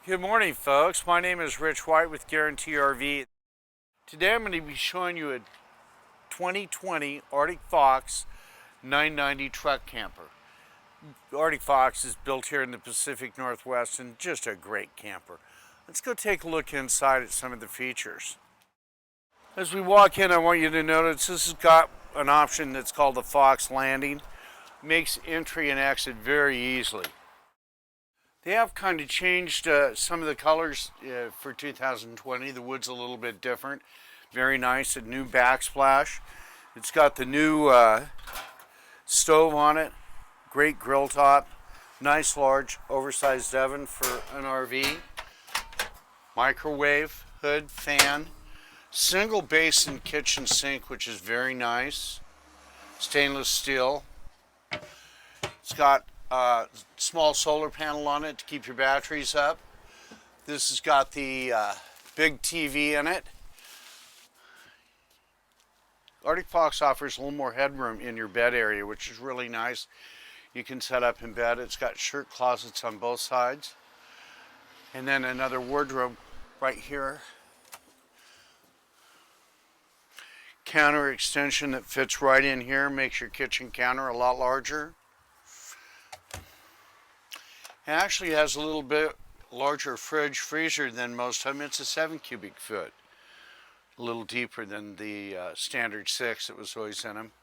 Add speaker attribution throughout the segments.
Speaker 1: Good morning, folks. My name is Rich White with Guarantee RV. Today I'm going to be showing you a 2020 Arctic Fox 990 truck camper. The Arctic Fox is built here in the Pacific Northwest and just a great camper. Let's go take a look inside at some of the features. As we walk in, I want you to notice this has got an option that's called the Fox Landing. Makes entry and exit very easily. They have kind of changed some of the colors for 2020. The wood's a little bit different. Very nice, a new backsplash. It's got the new stove on it. Great grill top. Nice large oversized oven for an RV. Microwave, hood, fan. Single basin kitchen sink, which is very nice. Stainless steel. It's got a small solar panel on it to keep your batteries up. This has got the big TV in it. Arctic Fox offers a little more headroom in your bed area, which is really nice. You can set up in bed. It's got shirt closets on both sides. And then another wardrobe right here. Counter extension that fits right in here, makes your kitchen counter a lot larger. It actually has a little bit larger fridge freezer than most of them. It's a 7 cubic foot, a little deeper than the standard 6 that was always in them.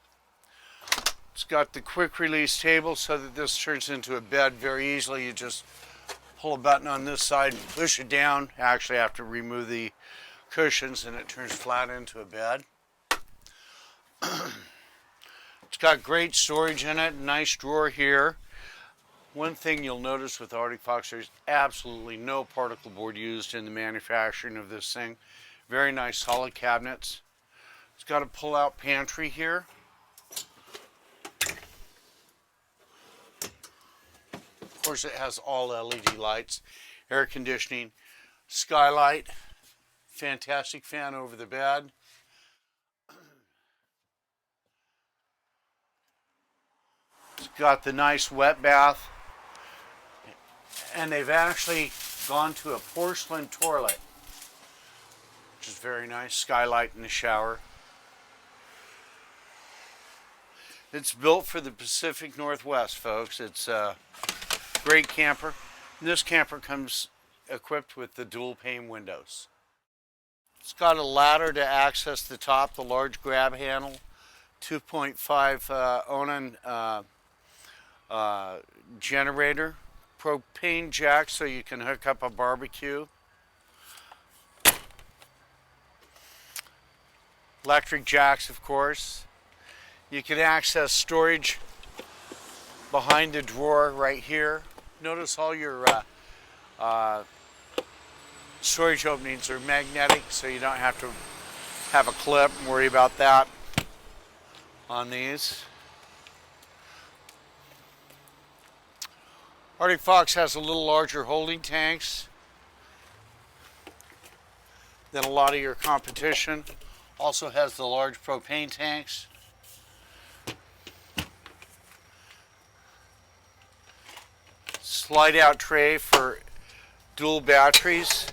Speaker 1: It's got the quick release table so that this turns into a bed very easily. You just pull a button on this side and push it down. You actually have to remove the cushions and it turns flat into a bed. It's got great storage in it, nice drawer here. One thing you'll notice with Arctic Fox, there's absolutely no particle board used in the manufacturing of this thing. Very nice solid cabinets. It's got a pull-out pantry here. Of course, it has all LED lights, air conditioning, skylight, fantastic fan over the bed. It's got the nice wet bath. And they've actually gone to a porcelain toilet, which is very nice. Skylight in the shower. It's built for the Pacific Northwest, folks. It's a great camper. And this camper comes equipped with the dual pane windows. It's got a ladder to access the top, the large grab handle, 2.5 awning generator. Propane jack so you can hook up a barbecue. Electric jacks, of course. You can access storage behind the drawer right here. Notice all your storage openings are magnetic, so you don't have to have a clip and worry about that on these. Arctic Fox has a little larger holding tanks than a lot of your competition. Also has the large propane tanks. Slide out tray for dual batteries.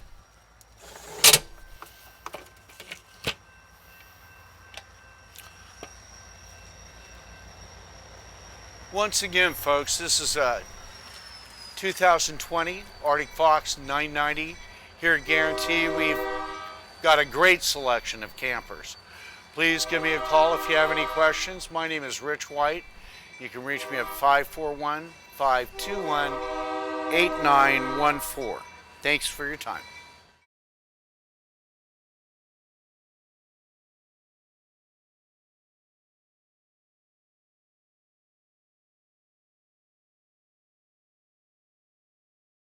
Speaker 1: Once again, folks, this is a 2020 Arctic Fox 990. Here at Guarantee, we've got a great selection of campers. Please give me a call if you have any questions. My name is Rich White. You can reach me at 541-521-8914. Thanks for your time.